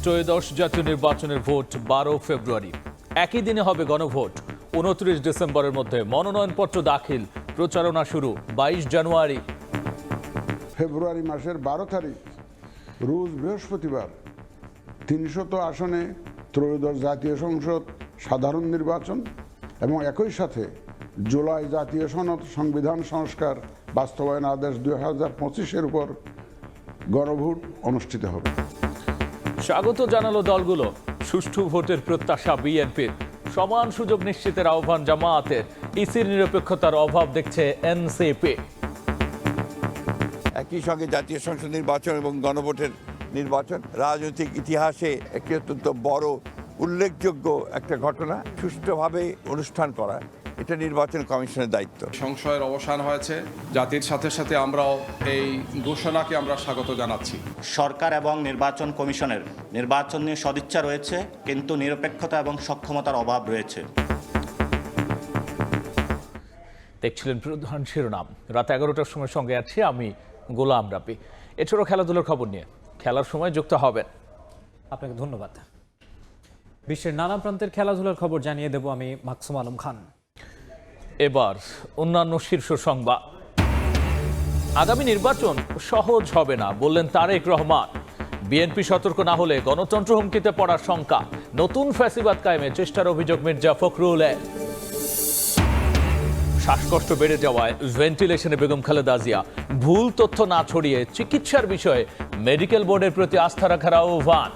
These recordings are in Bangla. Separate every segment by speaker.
Speaker 1: ত্রয়োদশ জাতীয় নির্বাচনের ভোট 12 ফেব্রুয়ারি। একই দিনে হবে গণভোট। 29 ডিসেম্বরের মধ্যে মনোনয়নপত্র দাখিল, প্রচারণা শুরু 22 জানুয়ারি।
Speaker 2: ফেব্রুয়ারি মাসের 12 তারিখ রোজ বৃহস্পতিবার 300 আসনে ত্রয়োদশ জাতীয় সংসদ সাধারণ নির্বাচন এবং একই সাথে জুলাই জাতীয় সনদ সংবিধান সংস্কার বাস্তবায়ন আদেশ 2025-এর উপর গণভোট অনুষ্ঠিত হবে।
Speaker 1: স্বাগত জানালো দলগুলো। সুষ্ঠু ভোটের প্রত্যাশা বিএনপির। সমান সুযোগ নিশ্চিতের আহ্বান জামায়াতের। ইসির নিরপেক্ষতার অভাব দেখছে এনসিপি।
Speaker 3: একই সঙ্গে জাতীয় সংসদ নির্বাচন এবং গণভোটের নির্বাচন রাজনৈতিক ইতিহাসে একটি অত্যন্ত বড় উল্লেখযোগ্য একটা ঘটনা। সুষ্ঠুভাবে অনুষ্ঠান করা এটা নির্বাচন কমিশনের দায়িত্ব।
Speaker 4: সংশয়ের অবসান হয়েছে। জাতির সাথে সাথে আমরাও এই ঘোষণাকে আমরা স্বাগত জানাচ্ছি।
Speaker 5: সরকার এবং নির্বাচন কমিশনের নির্বাচন নিয়ে সদিচ্ছা রয়েছে, কিন্তু নিরপেক্ষতা এবং সক্ষমতার অভাব রয়েছে।
Speaker 1: দেখছিলেন প্রধান শিরোনাম। রাত 11টার সময় সঙ্গে আছি আমি গোলাম রাব্বি। এছাড়াও খেলাধুলার খবর নিয়ে খেলার সময় যুক্ত হবেন।
Speaker 6: আপনাকে ধন্যবাদ। বিশ্বের নানা প্রান্তের খেলাধুলার খবর জানিয়ে দেব আমি মাকসুম আলম খান।
Speaker 1: এবার অন্যান্য শীর্ষ সংবাদ। আগামী নির্বাচন সহজ হবে না বললেন তারেক রহমান। বিএনপি সতর্ক না হলে গণতন্ত্র হুমকিতে পড়ার শঙ্কা। নতুন ফ্যাসিবাদ কায়েমে চেষ্টার অভিযোগ মির্জা ফখরুলের। শ্বাসকষ্ট বেড়ে যাওয়ায় ভেন্টিলেশনে বেগম খালেদা জিয়া। ভুল তথ্য না ছড়িয়ে চিকিৎসার বিষয়ে মেডিকেল বোর্ডের প্রতি আস্থা রাখার আহ্বান।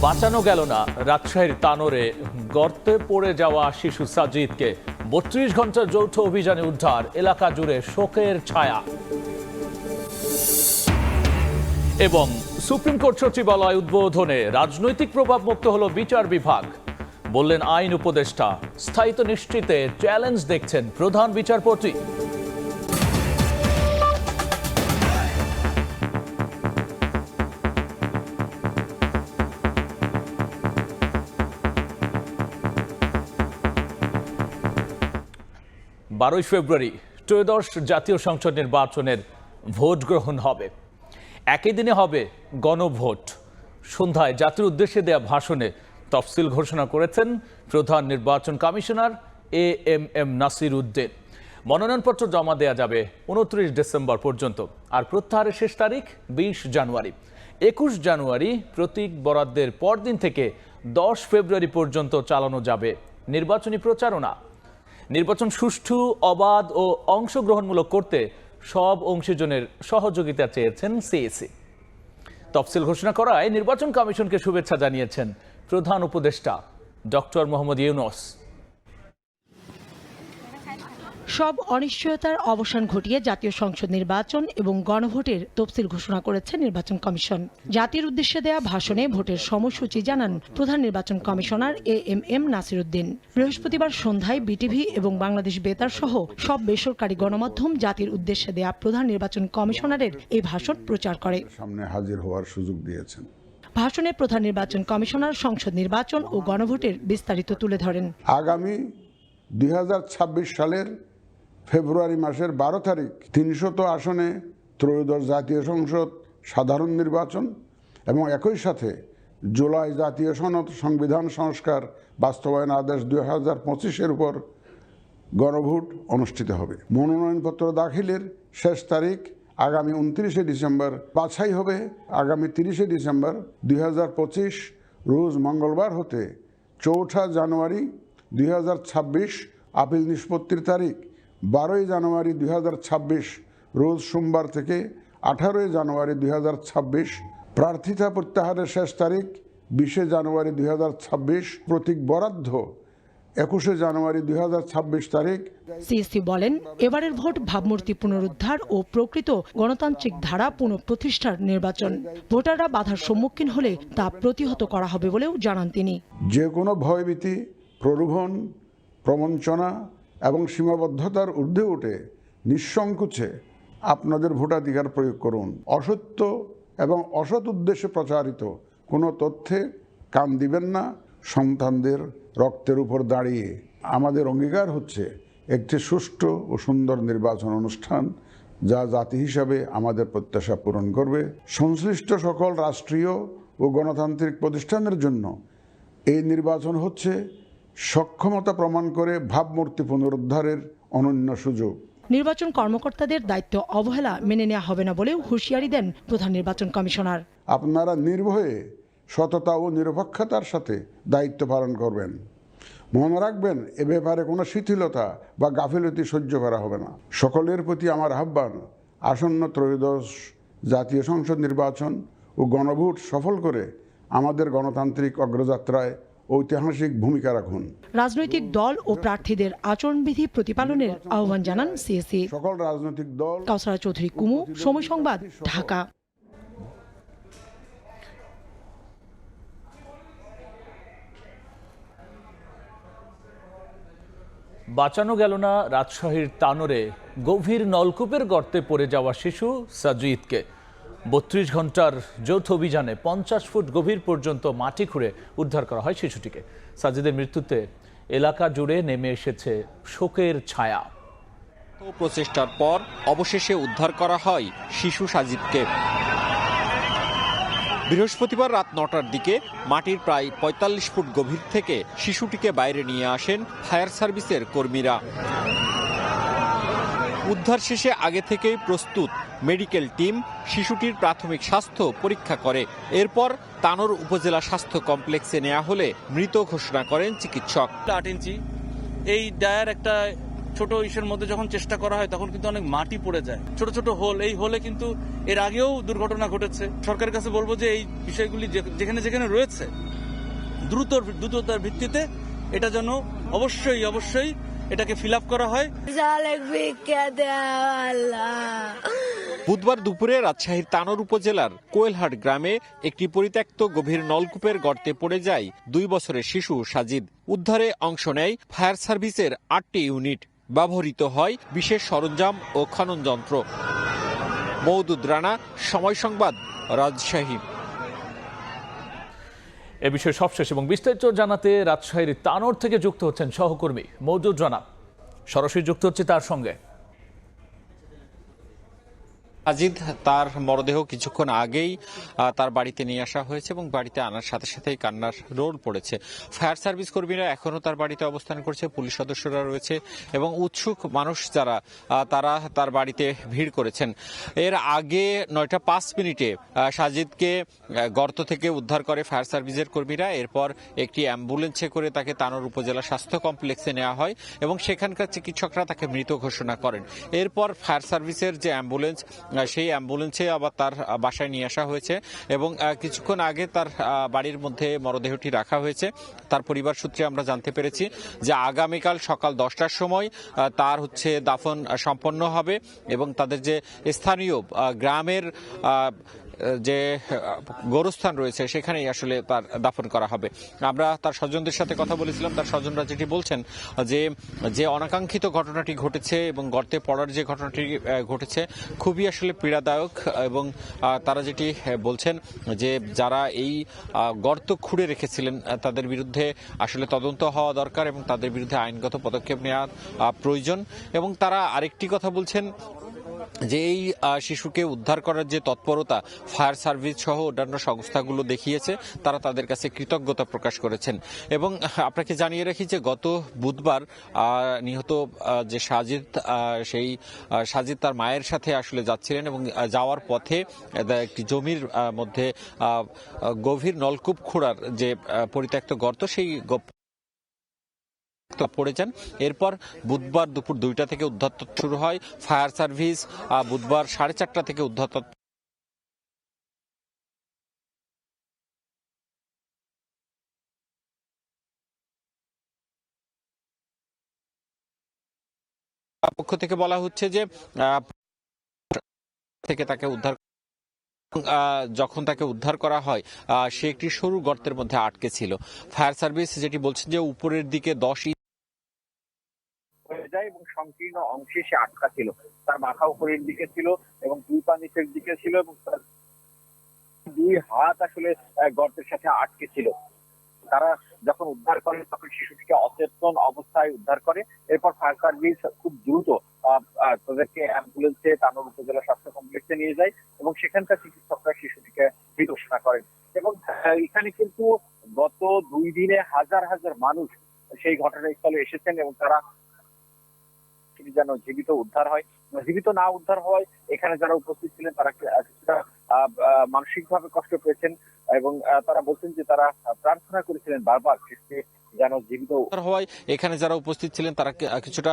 Speaker 1: বাঁচানো গেল না রাজশাহীর তানোরে গর্তে পড়ে যাওয়া শিশু সাজিদকে। 32 ঘন্টার যৌথ অভিযানে উদ্ধার। এলাকা জুড়ে শোকের ছায়া। এবং সুপ্রিম কোর্ট সচিবালয় উদ্বোধনে রাজনৈতিক প্রভাব মুক্ত হলো বিচার বিভাগ। বললেন আইন উপদেষ্টা। স্থায়িত্ব নিশ্চিতে চ্যালেঞ্জ দেখছেন প্রধান বিচারপতি। 12 ফেব্রুয়ারি ত্রয়োদশ জাতীয় সংসদ নির্বাচনের ভোট গ্রহণ হবে। একই দিনে হবে গণভোট। সন্ধ্যায় জাতির উদ্দেশ্যে দেয়া ভাষণে তফসিল ঘোষণা করেছেন প্রধান নির্বাচন কমিশনার এএমএম নাসির উদ্দিন। মনোনয়নপত্র জমা দেয়া যাবে 29 ডিসেম্বর পর্যন্ত, আর প্রত্যাহারের শেষ তারিখ 20 জানুয়ারি। 21 জানুয়ারি প্রতীক বরাদ্দের পরদিন থেকে 10 ফেব্রুয়ারি পর্যন্ত চালানো যাবে নির্বাচনী প্রচারণা। নির্বাচন সুষ্ঠু, অবাধ ও অংশগ্রহণমূলক করতে সব অংশীজনের সহযোগিতা চেয়েছেন সিইসি। তফসিল ঘোষণা করায় নির্বাচন কমিশনকে শুভেচ্ছা জানিয়েছেন প্রধান উপদেষ্টা ডক্টর মোহাম্মদ ইউনূস।
Speaker 7: সব অনিশ্চয়তার অবসান ঘটিয়ে জাতীয় সংসদ নির্বাচন এবং গণভোটের তফসিল ঘোষণা করেছে নির্বাচন কমিশন। জাতির উদ্দেশ্যে দেয়া ভাষণে ভোটের সময়সূচি জানান প্রধান নির্বাচন কমিশনার এএমএম নাসির উদ্দিন। বৃহস্পতিবার সন্ধ্যায় বিটিভি এবং বাংলাদেশ বেতার সহ সব বেসরকারি গণমাধ্যম জাতির উদ্দেশ্যে দেয়া প্রধান নির্বাচন কমিশনারের এই ভাষণ প্রচার করে।
Speaker 2: সামনে হাজির হওয়ার সুযোগ দিয়েছেন।
Speaker 7: ভাষণে প্রধান নির্বাচন কমিশনার সংসদ নির্বাচন ও গণভোটের বিস্তারিত তুলে ধরেন।
Speaker 2: আগামী 2026 সালের ফেব্রুয়ারি মাসের 12 তারিখ 300 আসনে ত্রয়োদশ জাতীয় সংসদ সাধারণ নির্বাচন এবং একই সাথে জুলাই জাতীয় সনদ সংবিধান সংস্কার বাস্তবায়ন আদেশ 2025-এর উপর গণভোট অনুষ্ঠিত হবে। মনোনয়নপত্র দাখিলের শেষ তারিখ আগামী 29 ডিসেম্বর। বাছাই হবে আগামী 30 ডিসেম্বর 2025 রোজ মঙ্গলবার হতে 4 জানুয়ারি 2026 আপিল নিষ্পত্তির তারিখ। 12 জানুয়ারি 2026 রোজ সোমবার থেকে 18 জানুয়ারি 2026 প্রার্থিতা প্রত্যাহারের শেষ তারিখ 20 জানুয়ারি 2026 প্রতীক বরাদ্দ 21 জানুয়ারি 2026 তারিখ।
Speaker 7: সিইসি বলেন, এবারের ভোট ভাবমূর্তি পুনরুদ্ধার ও প্রকৃত গণতান্ত্রিক ধারা পুনঃপ্রতিষ্ঠার নির্বাচন। ভোটাররা বাধার সম্মুখীন হলে তা প্রতিহত করা হবে বলেও জানান তিনি।
Speaker 2: যে কোনো ভয়ভীতি, প্রলোভন, প্রবঞ্চনা এবং সীমাবদ্ধতার ঊর্ধ্বে উঠে নিঃসংকোচে আপনাদের ভোটাধিকার প্রয়োগ করুন। অসত্য এবং অসৎ উদ্দেশ্যে প্রচারিত কোনো তথ্যে কান দিবেন না। সন্তানদের রক্তের উপর দাঁড়িয়ে আমাদের অঙ্গীকার হচ্ছে একটি সুষ্ঠু ও সুন্দর নির্বাচন অনুষ্ঠান যা জাতি হিসাবে আমাদের প্রত্যাশা পূরণ করবে। সংশ্লিষ্ট সকল রাষ্ট্রীয় ও গণতান্ত্রিক প্রতিষ্ঠানের জন্য এই নির্বাচন হচ্ছে সক্ষমতা প্রমাণ করে ভাবমূর্তি পুনরুদ্ধারের অনন্য সুযোগ।
Speaker 7: নির্বাচন কর্মকর্তাদের দায়িত্ব অবহেলা মেনে নেওয়া হবে না বলেও হুঁশিয়ারি দেন প্রধান নির্বাচন কমিশনার।
Speaker 2: আপনারা নির্ভয়ে সততা ও নিরপেক্ষতার সাথে দায়িত্ব পালন করবেন। মনে রাখবেন, এ ব্যাপারে কোনো শিথিলতা বা গাফিলতি সহ্য করা হবে না। সকলের প্রতি আমার আহ্বান, আসন্ন ত্রয়োদশ জাতীয় সংসদ নির্বাচন ও গণভোট সফল করে আমাদের গণতান্ত্রিক অগ্রযাত্রায় ঐতিহাসিক ভূমিকা রাখুন।
Speaker 7: রাজনৈতিক দল ও প্রার্থীদের আচরণবিধি প্রতিপালনের আহ্বান জানান সিএসি।
Speaker 2: সকল রাজনৈতিক দল।
Speaker 7: কাউসারা চৌধুরী কুমু, সময় সংবাদ, ঢাকা।
Speaker 1: বাঁচানো গেল না রাজশাহীর তানোরে গভীর নলকূপের গর্তে পড়ে যাওয়া শিশু সাজিদকে। ৩২ ঘন্টার যৌথ অভিযানে ৫০ ফুট গভীর পর্যন্ত মাটি খুঁড়ে উদ্ধার করা হয় শিশুটিকে। সাজিদের মৃত্যুতে এলাকা জুড়ে নেমে এসেছে শোকের ছায়া।
Speaker 8: প্রচেষ্টার পর অবশেষে উদ্ধার করা হয় শিশু সাজিদকে। বৃহস্পতিবার রাত ৯টার দিকে মাটির প্রায় ৪৫ ফুট গভীর থেকে শিশুটিকে বাইরে নিয়ে আসেন ফায়ার সার্ভিসের কর্মীরা। উদ্ধার শেষে আগে থেকেই প্রস্তুত মেডিকেল টিম শিশুটির প্রাথমিক স্বাস্থ্য পরীক্ষা করে। এরপর তানোর উপজেলা স্বাস্থ্য কমপ্লেক্সে নেওয়া হলে মৃত ঘোষণা করেন চিকিৎসক।
Speaker 9: ৮ ইঞ্চি এই ডায়ার একটা ছোট ইসের মধ্যে যখন চেষ্টা করা হয় তখন কিন্তু অনেক মাটি পড়ে যায়, ছোট ছোট হোল। এই হোলে কিন্তু এর আগেও দুর্ঘটনা ঘটেছে। সরকারের কাছে বলবো যে এই বিষয়গুলি যেখানে যেখানে রয়েছে দ্রুততার ভিত্তিতে এটা যেন অবশ্যই এটাকে ফিল আপ করা হয়।
Speaker 8: বুধবার দুপুরে রাজশাহীর তানোর উপজেলার কোয়েলহাট গ্রামে একটি পরিত্যক্ত গভীর নলকূপের গর্তে পড়ে যায় ২ বছরের শিশু সাজিদ। উদ্ধারে অংশ নেয় ফায়ার সার্ভিসের ৮টি ইউনিট। ব্যবহৃত হয় বিশেষ সরঞ্জাম ও খনন যন্ত্র। মওদুদ রানা, সময় সংবাদ, রাজশাহী।
Speaker 1: এ বিষয়ে সবশেষ এবং বিস্তারিত জানাতে রাজশাহীর তানোর থেকে যুক্ত হচ্ছেন সহকর্মী মওদুদ রানা। সরাসরি যুক্ত হচ্ছে তার সঙ্গে।
Speaker 8: সাজিদ তার মরদেহ কিছুক্ষণ আগেই তার বাড়িতে নিয়ে আসা হয়েছে এবং বাড়িতে আনার সাথে সাথেই কান্নার রোল পড়েছে। ফায়ার সার্ভিস কর্মীরা এখনও তার বাড়িতে অবস্থান করছে, পুলিশ সদস্যরা রয়েছে এবং উৎসুক মানুষ যারা তারা তার বাড়িতে ভিড় করেছেন। এর আগে ৯টা ৫ মিনিটে সাজিদকে গর্ত থেকে উদ্ধার করে ফায়ার সার্ভিসের কর্মীরা। এরপর একটি অ্যাম্বুলেন্সে করে তাকে তানোর উপজেলা স্বাস্থ্য কমপ্লেক্সে নেওয়া হয় এবং সেখানকার চিকিৎসকরা তাকে মৃত ঘোষণা করেন। এরপর ফায়ার সার্ভিসের যে অ্যাম্বুলেন্স, সেই অ্যাম্বুলেন্সে আবার তার বাসায় নিয়ে আসা হয়েছে এবং কিছুক্ষণ আগে তার বাড়ির মধ্যে মরদেহটি রাখা হয়েছে। তার পরিবার সূত্রে আমরা জানতে পেরেছি যে আগামীকাল সকাল 10টার সময় তার দাফন সম্পন্ন হবে এবং তাদের যে স্থানীয় গ্রামের যে গোরস্থান রয়েছে সেখানেই আসলে তার দাফন করা হবে। আমরা তার স্বজনদের সাথে কথা বলেছিলাম। তার স্বজনরা যেটি বলছেন যে অনাকাঙ্ক্ষিত ঘটনাটি ঘটেছে এবং গর্তে পড়ার যে ঘটনাটি ঘটেছে খুবই আসলে পীড়াদায়ক এবং তারা যেটি বলছেন যে যারা এই গর্ত খুঁড়ে রেখেছিলেন তাদের বিরুদ্ধে আসলে তদন্ত হওয়া দরকার এবং তাদের বিরুদ্ধে আইনগত পদক্ষেপ নেওয়া প্রয়োজন। এবং তারা আরেকটি কথা বলছেন যে এই শিশুকে উদ্ধার করার যে তৎপরতা ফায়ার সার্ভিস সহ অন্যান্য সংস্থাগুলো দেখিয়েছে, তারা তাদের কাছে কৃতজ্ঞতা প্রকাশ করেছেন। এবং আপনাকে জানিয়ে রাখি যে গত বুধবার নিহত যে সাজিদ তার মায়ের সাথে আসলে যাচ্ছিলেন এবং যাওয়ার পথে একটি জমির মধ্যে গভীর নলকূপ খোঁড়ার যে পরিত্যক্ত গর্ত, সেই পড়ে যান। এরপর বুধবার দুপুর 2টা থেকে উদ্ধার শুরু হয়। ফায়ার সার্ভিস বুধবার 4:30 থেকে উদ্ধার পক্ষ থেকে বলা হচ্ছে যে থেকে তাকে উদ্ধার যখন তাকে উদ্ধার করা হয় সে একটি সরু গর্তের মধ্যে আটকে ছিল। ফায়ার সার্ভিস যেটি বলছেন যে উপরের দিকে 10
Speaker 10: হয়ে যায় এবং সংকীর্ণ অংশে সে আটকা ছিল। তার মাথা উপরের দিকে ছিল এবং 2 পা নিচের দিকে ছিল এবং তার 2 হাত আসলে গর্তের সাথে আটকে ছিল। তারা যখন উদ্ধার করে তখন শিশুটিকে অচেতন অবস্থায় উদ্ধার করে। এরপর ফায়ার সার্ভিস খুব দ্রুত তাদেরকে অ্যাম্বুলেন্সে তানোর উপজেলা স্বাস্থ্য কমপ্লেক্সে নিয়ে যায় এবং সেখানকার চিকিৎসকরা শিশুটিকে মৃত ঘোষণা করেন। এবং এখানে কিন্তু গত 2 দিনে হাজার হাজার মানুষ সেই ঘটনাস্থলে এসেছেন এবং তারা যেন জীবিত উদ্ধার হয়, জীবিত না উদ্ধার হওয়ায় এখানে যারা উপস্থিত ছিলেন তারা কিছুটা মানসিকভাবে কষ্ট পেয়েছেন এবং তারা বলছেন যে তারা প্রার্থনা করেছিলেন বারবার যেন জীবিত
Speaker 8: হওয়ায় এখানে যারা উপস্থিত ছিলেন তারা কিছুটা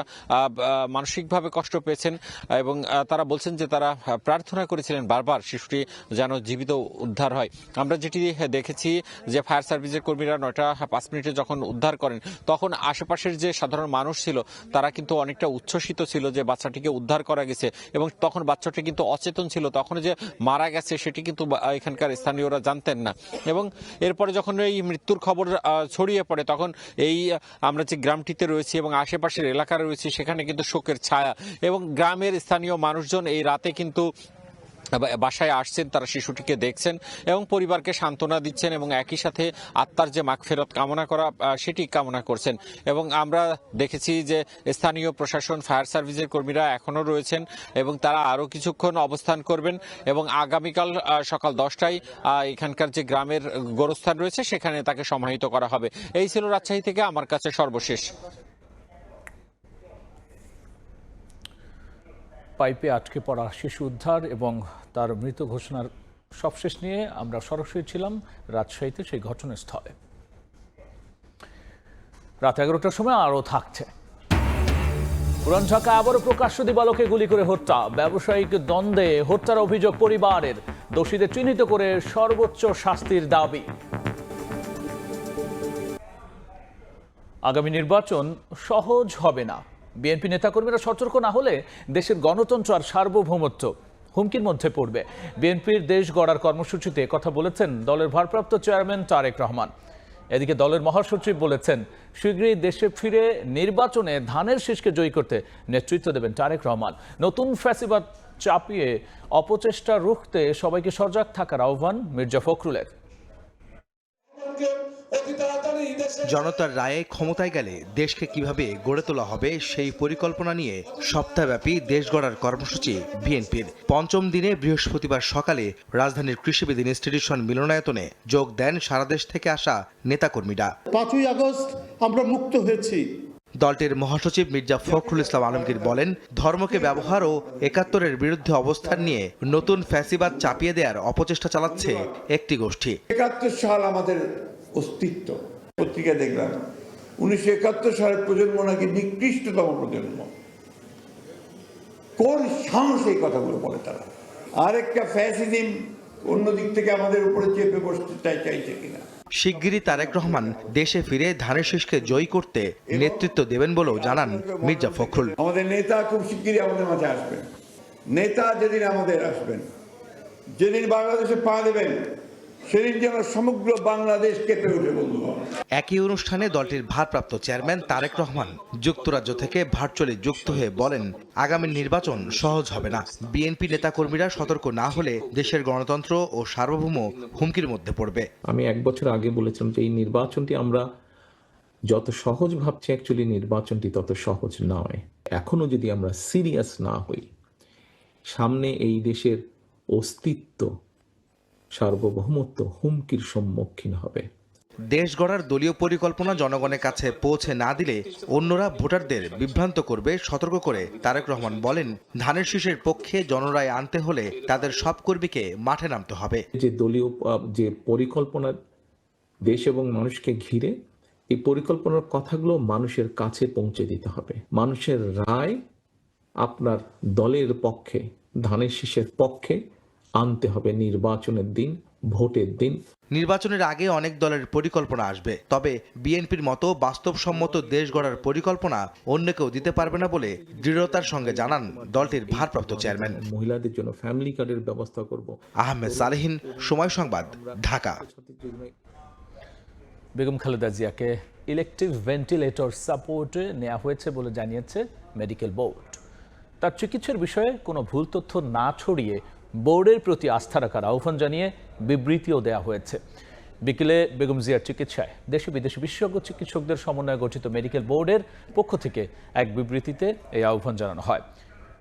Speaker 8: মানসিকভাবে কষ্ট পেয়েছেন এবং তারা বলছেন যে তারা প্রার্থনা করেছিলেন বারবার শিশুটি যেন জীবিত উদ্ধার হয়। আমরা যেটি দেখেছি যে ফায়ার সার্ভিসের কর্মীরা 9টা 5 মিনিটে যখন উদ্ধার করেন তখন আশেপাশের যে সাধারণ মানুষ ছিল তারা কিন্তু অনেকটা উচ্ছ্বসিত ছিল যে বাচ্চাটিকে উদ্ধার করা গেছে এবং তখন বাচ্চাটি কিন্তু অচেতন ছিল, তখন যে মারা গেছে সেটি কিন্তু এখানকার স্থানীয়রা জানতেন না। এবং এরপরে যখন এই মৃত্যুর খবর ছড়িয়ে পড়ে তখন এই আমরা যে গ্রামটিতে রয়েছি এবং আশেপাশের এলাকা রয়েছে সেখানে কিন্তু শোকের ছায়া এবং গ্রামের স্থানীয় মানুষজন এই রাতে কিন্তু বাসায় আসছেন, তারা শিশুটিকে দেখছেন এবং পরিবারকে সান্ত্বনা দিচ্ছেন এবং একই সাথে আত্মার যে মাগফিরাত কামনা করা সেটি কামনা করছেন। এবং আমরা দেখেছি যে স্থানীয় প্রশাসন ফায়ার সার্ভিসের কর্মীরা এখনও রয়েছেন এবং তারা আরও কিছুক্ষণ অবস্থান করবেন এবং আগামীকাল সকাল 10টায় এখানকার যে গ্রামের গোরস্থান রয়েছে সেখানে তাকে সমাহিত করা হবে। এই ছিল রাজশাহী থেকে আমার কাছে সর্বশেষ।
Speaker 1: পাইপে আটকে পড়া শিশু উদ্ধার এবং তার মৃত ঘোষণার সবশেষ নিয়ে আমরা সরাসরি ছিলাম রাজশাহীতে সেই ঘটনাস্থলে। রাত 11টার সময় আরও থাকছে। পুরান ঢাকায় আবারও প্রকাশ্য দিবালোকে গুলি করে হত্যা, ব্যবসায়িক দ্বন্দ্বে হত্যার অভিযোগ পরিবারের, দোষীদের চিহ্নিত করে সর্বোচ্চ শাস্তির দাবি। আগামী নির্বাচন সহজ হবে না, বিএনপি নেতাকর্মীরা সতর্ক না হলে দেশের গণতন্ত্র আর সার্বভৌমত্ব হুমকির মধ্যে পড়বে। বিএনপির দেশ গড়ার কর্মসূচিতে কথা বলেছেন দলের ভারপ্রাপ্ত চেয়ারম্যান তারেক রহমান। এদিকে দলের মহাসচিব বলেছেন শীঘ্রই দেশে ফিরে নির্বাচনে ধানের শীষকে জয়ী করতে নেতৃত্ব দেবেন তারেক রহমান। নতুন ফ্যাসিবাদ চাপিয়ে অপচেষ্টা রুখতে সবাইকে সজাগ থাকার আহ্বান মির্জা ফখরুলের।
Speaker 11: জনতার রায়ে ক্ষমতায় গেলে দেশকে কিভাবে গড়ে তোলা হবে সেই পরিকল্পনা নিয়ে সপ্তাহব্যাপী দেশ গড়ার কর্মসূচি বিএনপির। 5ম দিনে বৃহস্পতিবার সকালে রাজধানীর কৃষিবিদ ইনস্টিটিউশন মিলনায়তনে যোগ দেন সারা দেশ থেকে আসা নেতাকর্মীরা।
Speaker 12: 5ই আগস্ট আমরা মুক্ত হয়েছি।
Speaker 11: দলটির মহাসচিব মির্জা ফখরুল ইসলাম আলমগীর বলেন, ধর্মকে ব্যবহার ও 71-এর বিরুদ্ধে অবস্থান নিয়ে নতুন ফ্যাসিবাদ চাপিয়ে দেওয়ার অপচেষ্টা চালাচ্ছে একটি গোষ্ঠী।
Speaker 12: 71 সাল আমাদের অস্তিত্ব, পত্রিকা দেখলাম 1971 সালের প্রজন্ম নাকি নিকৃষ্টতম প্রজন্ম। কোন সাহসে এই কথাগুলো বলে তারা? আরেকটা ফ্যাসিজম অন্য দিক থেকে আমাদের উপরে চেপে বসতে চাইছে কিনা?
Speaker 11: শিগগিরই তারেক রহমান দেশে ফিরে ধানের শীষকে জয়ী করতে নেতৃত্ব দেবেন বলেও জানান মির্জা ফখরুল।
Speaker 12: আমাদের নেতা খুব শিগগিরই আমাদের মাঝে আসবেন। নেতা যেদিন আমাদের আসবেন, যেদিন বাংলাদেশে পা দেবেন, সেদিন যেন সমগ্র বাংলাদেশ কেঁপে উঠে বলবো।
Speaker 11: একই অনুষ্ঠানে দলটির ভারপ্রাপ্ত চেয়ারম্যান তারেক রহমান যুক্তরাজ্য থেকে ভার্চুয়ালি যুক্ত হয়ে বলেন, আগামী নির্বাচন সহজ হবে না। বিএনপি নেতাকর্মীরা সতর্ক না হলে দেশের গণতন্ত্র ও সার্বভৌম হুমকির মধ্যে পড়বে।
Speaker 13: আমি 1 বছর আগে বলেছিলাম যে এই নির্বাচনটি আমরা যত সহজ ভাবছি, অ্যাকচুয়ালি নির্বাচনটি তত সহজ নয়। এখনো যদি আমরা সিরিয়াস না হই, সামনে এই দেশের অস্তিত্ব, সার্বভৌমত্ব হুমকির সম্মুখীন হবে।
Speaker 11: দেশ গড়ার দলীয় পরিকল্পনা জনগণের কাছে পৌঁছে না দিলে অন্যরা ভোটারদের বিভ্রান্ত করবে সতর্ক করে তারেক রহমান বলেন, ধানের শীষের পক্ষে জনরায় আনতে হলে তাদের সব কর্মীকে মাঠে নামতে হবে।
Speaker 13: যে দলীয় যে পরিকল্পনা দেশ এবং মানুষকে ঘিরে, এই পরিকল্পনার কথাগুলো মানুষের কাছে পৌঁছে দিতে হবে। মানুষের রায় আপনার দলের পক্ষে, ধানের শীষের পক্ষে আনতে হবে নির্বাচনের দিন, ভোটের দিন।
Speaker 11: নির্বাচনের আগে অনেক দলের পরিকল্পনা আসবে, তবে বিএনপির মতো বাস্তবসম্মত দেশ গড়ার পরিকল্পনা অন্য কেউ দিতে পারবে না বলে দৃঢ়তার সঙ্গে জানান দলটির ভারপ্রাপ্ত চেয়ারম্যান।
Speaker 13: মহিলাদের জন্য ফ্যামিলি কার্ডের ব্যবস্থা করব।
Speaker 11: আহমেদ সালেহিন, সময় সংবাদ, ঢাকা।
Speaker 1: বেগম খালেদা জিয়াকে ইলেকট্রিক ভেন্টিলেটর সাপোর্টে নেওয়া হয়েছে বলে জানিয়েছে মেডিকেল বোর্ড। তার চিকিৎসার বিষয়ে কোনো ভুল তথ্য না ছড়িয়ে বোর্ডের প্রতি আস্থা রাখার আহ্বান জানিয়ে বিবৃতিও দেওয়া হয়েছে। বিকেলে বেগম জিয়ার চিকিৎসায় দেশি বিদেশি বিশেষজ্ঞ চিকিৎসকদের সমন্বয়ে গঠিত মেডিকেল বোর্ডের পক্ষ থেকে এক বিবৃতিতে এই আহ্বান জানানো হয়।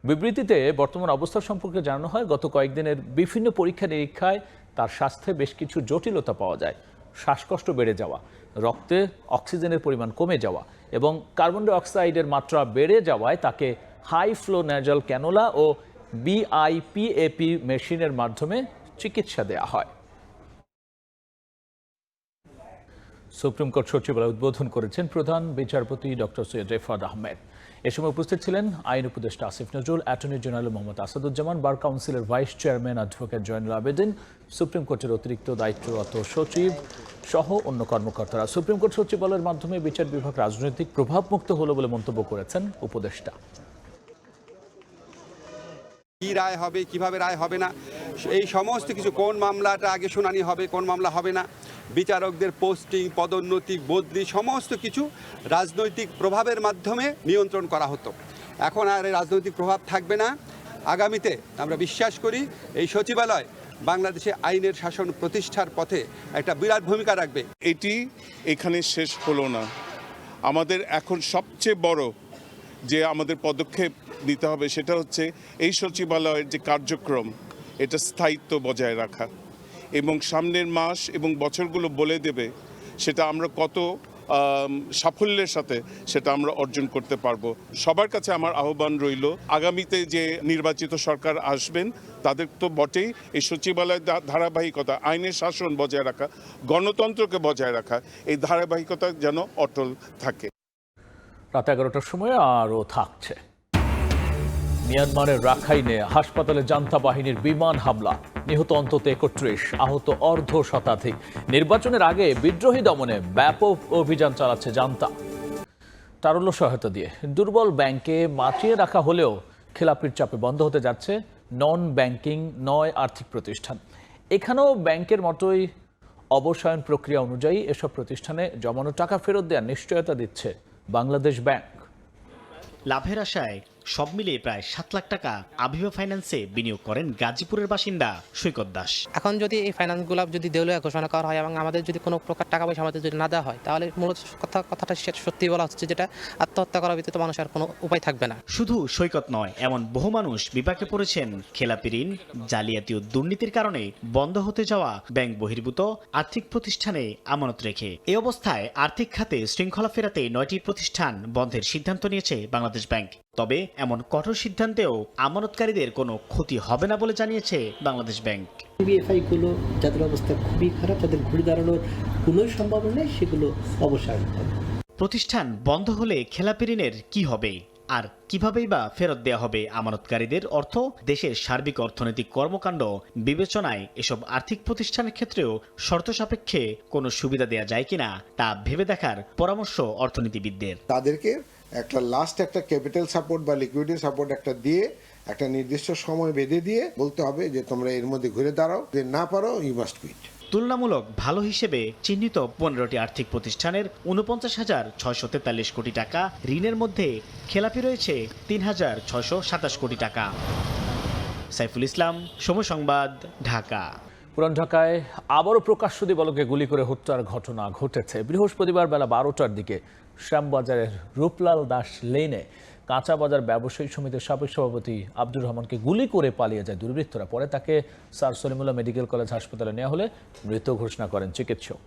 Speaker 1: বিবৃতিতে বর্তমান অবস্থা সম্পর্কে জানানো হয়, গত কয়েকদিনের বিভিন্ন পরীক্ষা নিরীক্ষায় তার স্বাস্থ্যে বেশ কিছু জটিলতা পাওয়া যায়। শ্বাসকষ্ট বেড়ে যাওয়া, রক্তে অক্সিজেনের পরিমাণ কমে যাওয়া এবং কার্বন ডাই অক্সাইডের মাত্রা বেড়ে যাওয়ায় তাকে হাই ফ্লো ন্যাজাল ক্যানোলা ও BIPAP মেশিনের মাধ্যমে চিকিৎসা দেওয়া হয়। সুপ্রিম কোর্ট সচিবালয় উদ্বোধন করেছেন প্রধান বিচারপতি ডক্টর সৈয়দ রেফাত আহমেদ। এ সময় উপস্থিত ছিলেন আইন উপদেষ্টা Asif Nazrul, attorney general Mohammad Asaduzzaman, bar কাউন্সিলের vice chairman advocate Zainul Abedin, supreme কোর্টের অতিরিক্ত দায়িত্বরত সচিব সহ অন্য কর্মকর্তারা। সুপ্রিম কোর্ট সচিবালয়ের মাধ্যমে বিচার বিভাগ রাজনৈতিক প্রভাবমুক্ত হলো বলে মন্তব্য করেছেন উপদেষ্টা।
Speaker 14: কি রায় হবে, কিভাবে রায় হবে না, এই সমস্ত কিছু, কোন মামলাটা আগে শুনানি হবে, কোন মামলা হবে না, বিচারকদের পোস্টিং, পদোন্নতি, বদলি, সমস্ত কিছু রাজনৈতিক প্রভাবের মাধ্যমে নিয়ন্ত্রণ করা হতো। এখন আর রাজনৈতিক প্রভাব থাকবে না। আগামীতে আমরা বিশ্বাস করি এই সচিবালয় বাংলাদেশে আইনের শাসন প্রতিষ্ঠার পথে একটা বিরাট ভূমিকা রাখবে।
Speaker 15: এটি এখানে শেষ হলো না। আমাদের এখন সবচেয়ে বড় যে আমাদের পদক্ষেপ নিতে হবে সেটা হচ্ছে এই সচিবালয়ের যে কার্যক্রম, এটা স্থায়িত্ব বজায় রাখা এবং সামনের মাস এবং বছরগুলো বলে দেবে সেটা আমরা কত সাফল্যের সাথে সেটা আমরা অর্জন করতে পারবো। সবার কাছে আমার আহ্বান রইল, আগামীতে যে নির্বাচিত সরকার আসবেন তাদের তো বটেই, এই সচিবালয়ের ধারাবাহিকতা, আইনের শাসন বজায় রাখা, গণতন্ত্রকে বজায় রাখা, এই ধারাবাহিকতা যেন অটল থাকে।
Speaker 1: রাত 11টার সময় আরও থাকছে। মিয়ানমারের রাখাইনে হাসপাতালে জান্তা বাহিনীর বিমান হামলা, নিহত অন্তত 31, আহত অর্ধ শতাধিক। নির্বাচনের আগে বিদ্রোহী দমনে ব্যাপক অভিযান চালাচ্ছে জান্তা তারল্য সহায়তা দিয়ে। দুর্বল ব্যাংকে মাচিয়ে রাখা হলেও খেলাপির চাপে বন্ধ হতে যাচ্ছে নন ব্যাংকিং 9 আর্থিক প্রতিষ্ঠান। এখানেও ব্যাংকের মতোই অবসায়ন প্রক্রিয়া অনুযায়ী এসব প্রতিষ্ঠানে জমানো টাকা ফেরত দেওয়ার নিশ্চয়তা দিচ্ছে বাংলাদেশ ব্যাংক।
Speaker 16: লাভের আশায় সব মিলিয়ে প্রায় 7 লাখ টাকা আভিবা ফাইন্যান্সে বিনিয়োগ করেন গাজীপুরের বাসিন্দা সৈকত দাস।
Speaker 17: এখন যদি এই ফাইন্যান্সগুলো যদি দেউলিয়া ঘোষণা করা হয় এবং আমাদের যদি কোনো প্রকার টাকা পয়সা আমাদের যদি না দেওয়া হয়, তাহলে মূলত কথাটা সত্যি বলা হচ্ছে, যেটা আত্মহত্যা করার ভিতরে মানুষের কোনো উপায় থাকবে না।
Speaker 16: শুধু সৈকত নয়, এমন বহু মানুষ বিপাকে পড়েছেন খেলাপি ঋণ, জালিয়াতি ও দুর্নীতির কারণে বন্ধ হতে যাওয়া ব্যাংক বহির্ভূত আর্থিক প্রতিষ্ঠানে আমানত রেখে। এই অবস্থায় আর্থিক খাতে শৃঙ্খলা ফেরাতে 9টি প্রতিষ্ঠান বন্ধের সিদ্ধান্ত নিয়েছে বাংলাদেশ ব্যাংক। তবে এমন কঠোর সিদ্ধান্তেও আমানতকারীদের কোনো ক্ষতি হবে না বলে জানিয়েছে বাংলাদেশ ব্যাংক।
Speaker 18: বিএফআইগুলো যাদের অবস্থা খুবই খারাপ, তাদের ঘুরে দাঁড়ানোর কোনো সম্ভাবনা নেই, সেগুলো অবসায়ন হবে।
Speaker 16: প্রতিষ্ঠান বন্ধ হলে খেলাপি ঋণের কি হবে, আর কিভাবেই বা ফেরত দেওয়া হবে আমানতকারীদের অর্থ? দেশের সার্বিক অর্থনৈতিক কর্মকাণ্ড বিবেচনায় এসব আর্থিক প্রতিষ্ঠানের ক্ষেত্রেও শর্ত সাপেক্ষে কোনো সুবিধা দেওয়া যায় কিনা তা ভেবে দেখার পরামর্শ অর্থনীতিবিদদের।
Speaker 19: তাদেরকে একটা ক্যাপিটাল সাপোর্ট বা লিকুইডিটি সাপোর্ট একটা দিয়ে একটা নির্দিষ্ট সময় বেঁধে দিয়ে বলতে হবে যে তোমরা এর মধ্যে ঘুরে দাঁড়াও, যে না পারো ইউ মাস্ট কুইট।
Speaker 16: তুলনামূলক ভালো হিসেবে চিহ্নিত 15টি আর্থিক প্রতিষ্ঠানের 49,643 কোটি টাকা ঋণের মধ্যে খেলাপি রয়েছে 3,627 কোটি টাকা। সাইফুল ইসলাম, সময় সংবাদ, ঢাকা।
Speaker 1: পুরান ঢাকায় আবারও প্রকাশ্য দিবালোকে গুলি করে হত্যার ঘটনা ঘটেছে। বৃহস্পতিবার বেলা 12টার দিকে শ্যামবাজারের রূপলাল দাস লেনে কাঁচা বাজার ব্যবসায়ী সমিতির সাবেক সভাপতি আব্দুর রহমানকে গুলি করে পালিয়ে যায় দুর্বৃত্তরা। পরে তাকে স্যার সলিমুল্লাহ মেডিকেল কলেজ হাসপাতালে নেওয়া হলে মৃত ঘোষণা করেন চিকিৎসক।